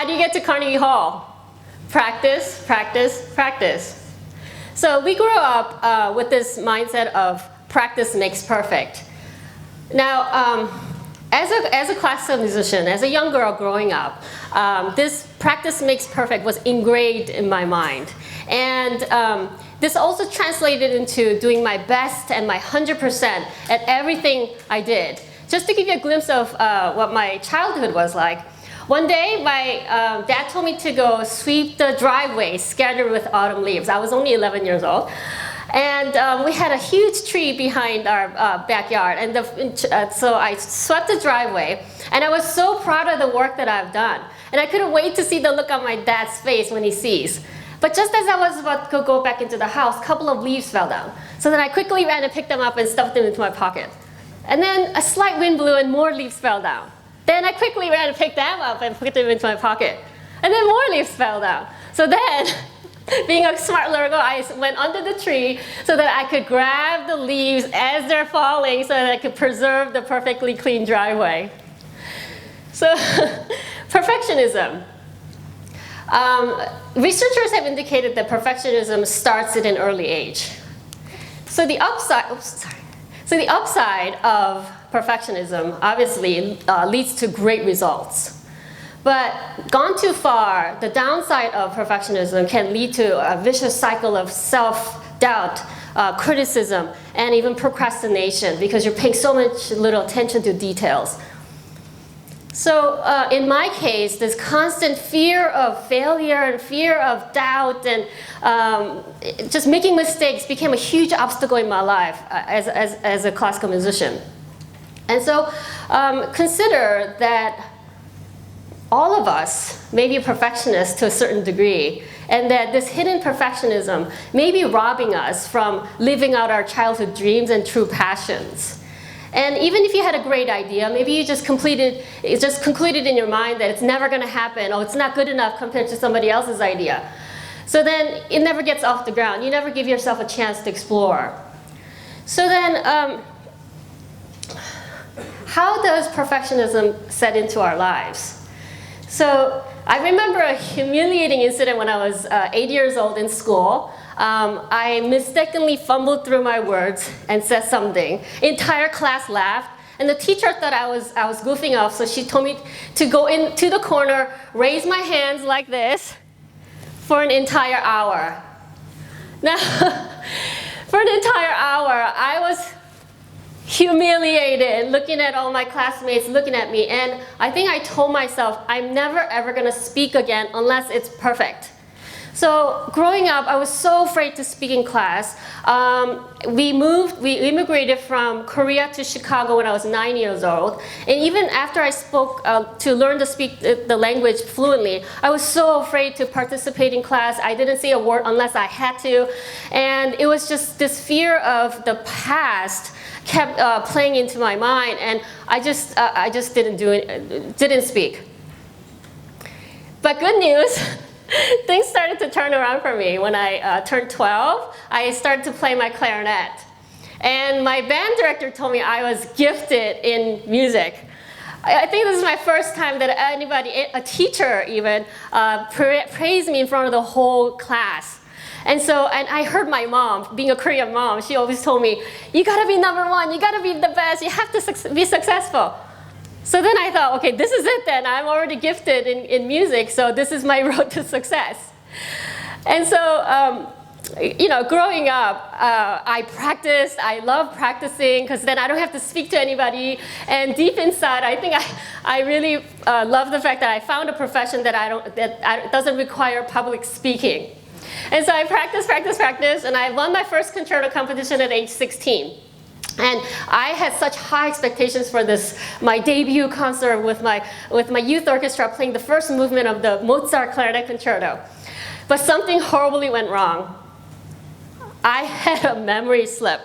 do you get to Carnegie Hall? Practice, practice, practice. So we grew up with this mindset of practice makes perfect. Now, as a classical musician, as a young girl growing up, this practice makes perfect was ingrained in my mind. And this also translated into doing my best and my 100% at everything I did. Just to give you a glimpse of what my childhood was like, one day my dad told me to go sweep the driveway scattered with autumn leaves. I was only 11 years old. And we had a huge tree behind our backyard. And so I swept the driveway. And I was so proud of the work that I've done. And I couldn't wait to see the look on my dad's face when he sees. But just as I was about to go back into the house, a couple of leaves fell down. So then I quickly ran and picked them up and stuffed them into my pocket. And then a slight wind blew and more leaves fell down. Then I quickly ran and picked them up and put them into my pocket. And then more leaves fell down. So then, being a smart little girl, I went under the tree so that I could grab the leaves as they're falling so that I could preserve the perfectly clean driveway. So, perfectionism. Researchers have indicated that perfectionism starts at an early age. So the upside of perfectionism obviously leads to great results. But gone too far, the downside of perfectionism can lead to a vicious cycle of self-doubt, criticism, and even procrastination because you're paying so much little attention to details. So in my case, this constant fear of failure and fear of doubt and just making mistakes became a huge obstacle in my life as a classical musician. And so consider that all of us may be perfectionists to a certain degree, and that this hidden perfectionism may be robbing us from living out our childhood dreams and true passions. And even if you had a great idea, maybe you just concluded in your mind that it's never going to happen, or it's not good enough compared to somebody else's idea. So then it never gets off the ground. You never give yourself a chance to explore. So then, how does perfectionism set into our lives? So I remember a humiliating incident when I was 8 years old in school. I mistakenly fumbled through my words and said something. Entire class laughed, and the teacher thought I was goofing off, so she told me to go into the corner, raise my hands like this for an entire hour. Now, for an entire hour, I was humiliated, looking at all my classmates looking at me, and I think I told myself, I'm never ever gonna speak again unless it's perfect. So growing up, I was so afraid to speak in class. We immigrated from Korea to Chicago when I was 9 years old. And even after I spoke to learn to speak the language fluently, I was so afraid to participate in class. I didn't say a word unless I had to. And it was just this fear of the past kept playing into my mind, and I just didn't speak. But good news. Things started to turn around for me. When I turned 12, I started to play my clarinet. And my band director told me I was gifted in music. I think this is my first time that anybody, a teacher even, praised me in front of the whole class. And I heard my mom, being a Korean mom, she always told me, you gotta be number one, you gotta be the best, you have to be successful. So then I thought, okay, this is it then. I'm already gifted in music, so this is my road to success. And so, growing up, I practiced. I love practicing because then I don't have to speak to anybody. And deep inside, I think I really love the fact that I found a profession that doesn't require public speaking. And so I practiced, and I won my first concerto competition at age 16. And I had such high expectations for this, my debut concert with my youth orchestra playing the first movement of the Mozart Clarinet Concerto. But something horribly went wrong. I had a memory slip.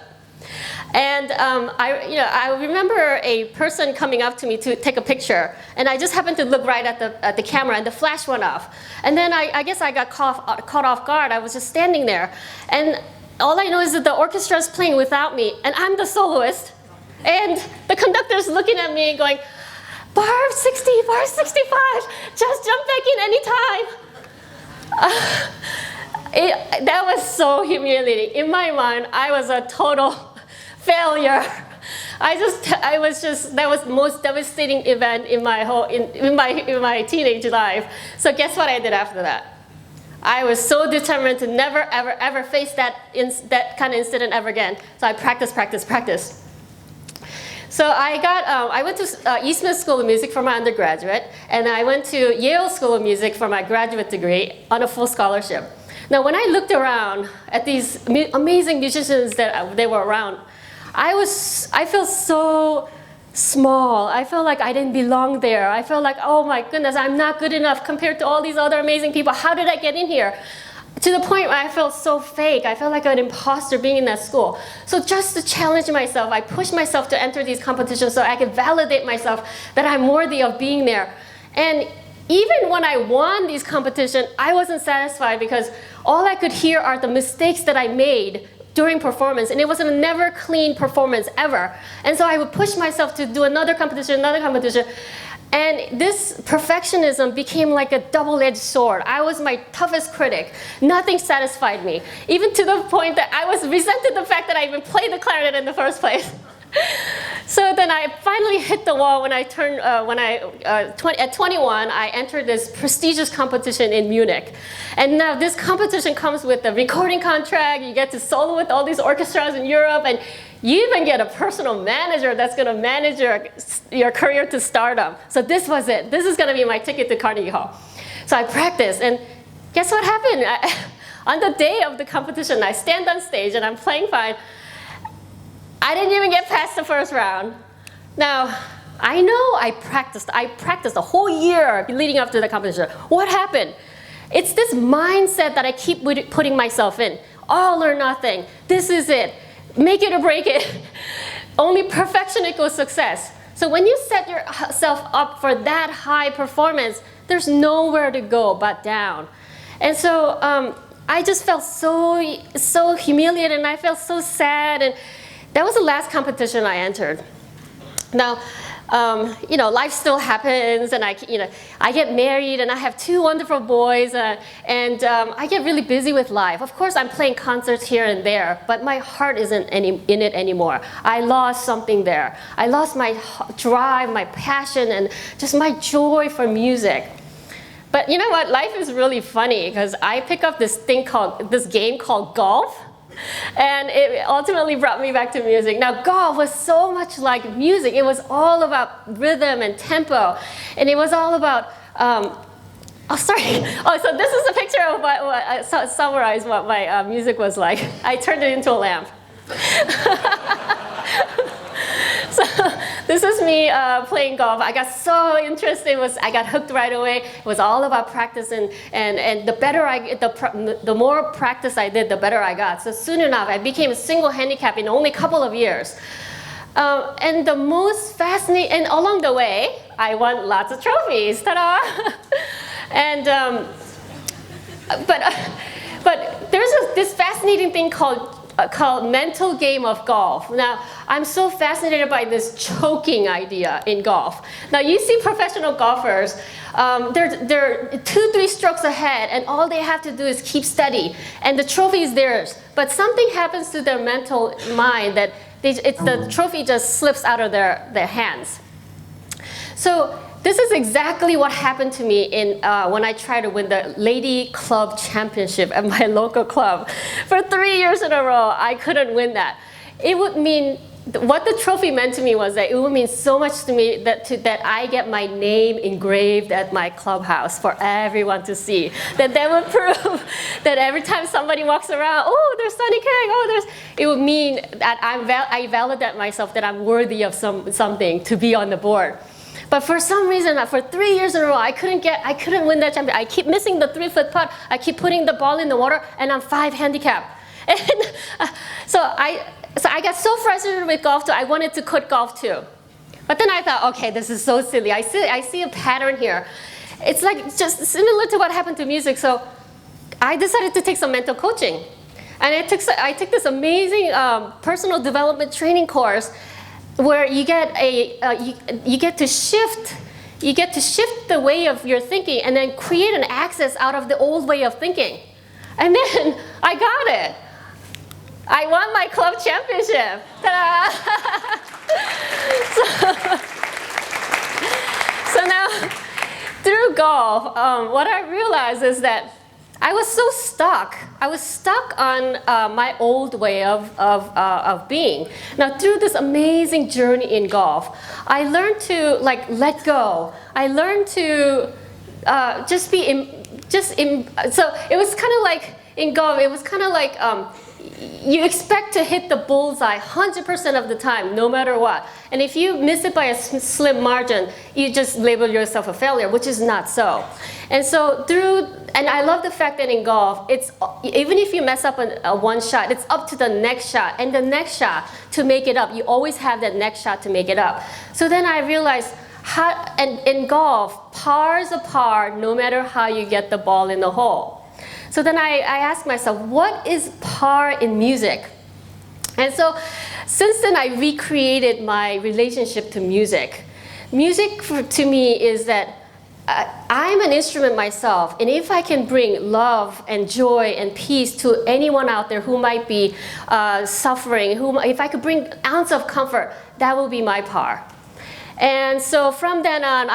And I remember a person coming up to me to take a picture, and I just happened to look right at the camera, and the flash went off. And then I guess I got caught off guard. I was just standing there, and all I know is that the orchestra is playing without me, and I'm the soloist. And the conductor's looking at me going, bar 60, bar 65, just jump back in anytime. That was so humiliating. In my mind, I was a total failure. That was the most devastating event in my my teenage life. So guess what I did after that? I was so determined to never, ever, ever face that kind of incident ever again. So I practiced. So I went to Eastman School of Music for my undergraduate, and I went to Yale School of Music for my graduate degree on a full scholarship. Now, when I looked around at these amazing musicians that they were around, I felt so small. I felt like I didn't belong there. I felt like, oh my goodness, I'm not good enough compared to all these other amazing people. How did I get in here? To the point where I felt so fake. I felt like an imposter being in that school. So just to challenge myself, I pushed myself to enter these competitions so I could validate myself that I'm worthy of being there. And even when I won these competitions, I wasn't satisfied because all I could hear are the mistakes that I made during performance, and it was a never clean performance ever. And so I would push myself to do another competition, and this perfectionism became like a double-edged sword. I was my toughest critic. Nothing satisfied me, even to the point that I resented the fact that I even played the clarinet in the first place. So then I finally hit the wall when I turned, at 21, I entered this prestigious competition in Munich. And now this competition comes with a recording contract, you get to solo with all these orchestras in Europe, and you even get a personal manager that's gonna manage your career to stardom. So this was it. This is gonna be my ticket to Carnegie Hall. So I practiced, and guess what happened? On the day of the competition, I stand on stage and I'm playing fine. I didn't even get past the first round. Now, I know I practiced a whole year leading up to the competition. What happened? It's this mindset that I keep putting myself in. All or nothing. This is it. Make it or break it. Only perfection equals success. So when you set yourself up for that high performance, there's nowhere to go but down. And so I just felt so humiliated, and I felt so sad. And that was the last competition I entered. Now, life still happens, and I get married, and I have 2 wonderful boys, and I get really busy with life. Of course, I'm playing concerts here and there, but my heart isn't in it anymore. I lost something there. I lost my drive, my passion, and just my joy for music. But you know what? Life is really funny because I pick up this game called golf. And it ultimately brought me back to music. Now, golf was so much like music. It was all about rhythm and tempo. And it was all about, so this is a picture of what summarize what my music was like. I turned it into a lamp. So this is me playing golf. I got so interested. I got hooked right away. It was all about practice, and the more practice I did, the better I got. So soon enough, I became a single handicap in only a couple of years. And the most fascinating, and along the way, I won lots of trophies. Ta-da! And but there's this fascinating thing called mental game of golf. Now, I'm so fascinated by this choking idea in golf. Now, you see professional golfers, they're 2-3 strokes ahead, and all they have to do is keep steady, and the trophy is theirs. But something happens to their mental mind that the trophy just slips out of their hands. So this is exactly what happened to me when I tried to win the Lady Club Championship at my local club. For 3 years in a row, I couldn't win that. It would mean, what the trophy meant to me was that it would mean so much to me that I get my name engraved at my clubhouse for everyone to see. That would prove that every time somebody walks around, oh, there's Sunny Kang, it would mean that I validate myself that I'm worthy of something to be on the board. But for some reason, for 3 years in a row, I couldn't win that championship. I keep missing the 3-foot putt. I keep putting the ball in the water, and I'm 5 handicap. And so I got so frustrated with golf, I wanted to quit golf too. But then I thought, okay, this is so silly. I see a pattern here. It's like just similar to what happened to music. So I decided to take some mental coaching. And I took this amazing personal development training course where you get to shift you get to shift the way of your thinking and then create an access out of the old way of thinking. And then I got it. I won my club championship. Ta-da! So now, through golf, what I realized is that I was so stuck. I was stuck on my old way of being. Now, through this amazing journey in golf, I learned to let go. I learned to so it was kind of like in golf. It was kind of like you expect to hit the bullseye 100% of the time, no matter what. And if you miss it by a slim margin, you just label yourself a failure, which is not so. And so and I love the fact that in golf, it's even if you mess up on one shot, it's up to the next shot and the next shot to make it up. You always have that next shot to make it up. So then I realized, and in golf, par is a par no matter how you get the ball in the hole. So then I asked myself, what is par in music? And so since then, I recreated my relationship to music. Music to me is that I'm an instrument myself, and if I can bring love and joy and peace to anyone out there who might be suffering, if I could bring an ounce of comfort, that will be my par. And so from then on,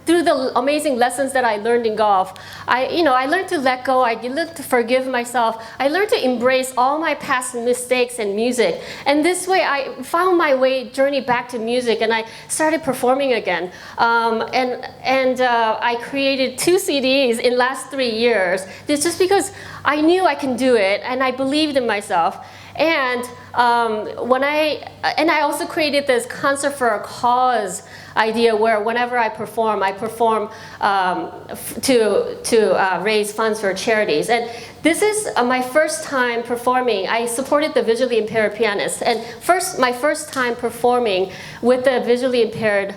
through the amazing lessons that I learned in golf, I learned to let go. I learned to forgive myself. I learned to embrace all my past mistakes and music. And this way, I found my journey back to music, and I started performing again. I created 2 CDs in the last 3 years. It's just because I knew I can do it, and I believed in myself. And I also created this concert for a cause idea where whenever I perform to raise funds for charities. And this is my first time performing. I supported the visually impaired pianist, and my first time performing with the visually impaired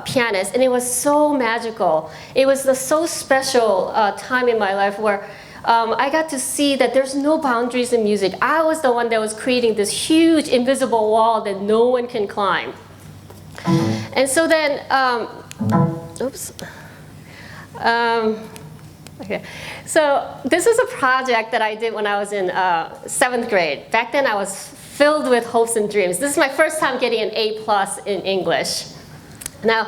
pianist, and it was so magical. It was a so special time in my life where I got to see that there's no boundaries in music. I was the one that was creating this huge invisible wall that no one can climb. And so then, okay. So this is a project that I did when I was in 7th grade. Back then I was filled with hopes and dreams. This is my first time getting an A+ in English. Now,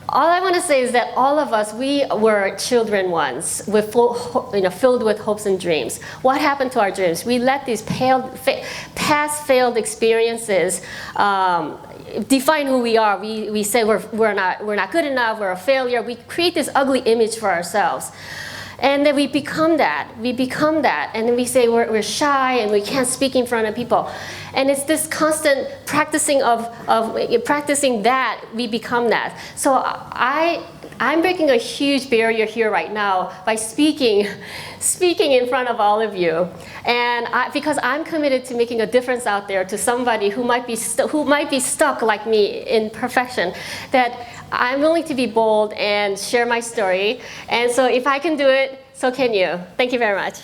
all I want to say is that all of us, we were children once, filled with hopes and dreams. What happened to our dreams? We let these past failed experiences define who we are. We say we're not good enough, we're a failure. We create this ugly image for ourselves. And then we become that. And then we say we're shy and we can't speak in front of people. And it's this constant practicing of practicing that, we become that. So I'm breaking a huge barrier here right now by speaking in front of all of you. And because I'm committed to making a difference out there to somebody who might be stuck like me in perfection, that I'm willing to be bold and share my story. And so if I can do it, so can you. Thank you very much.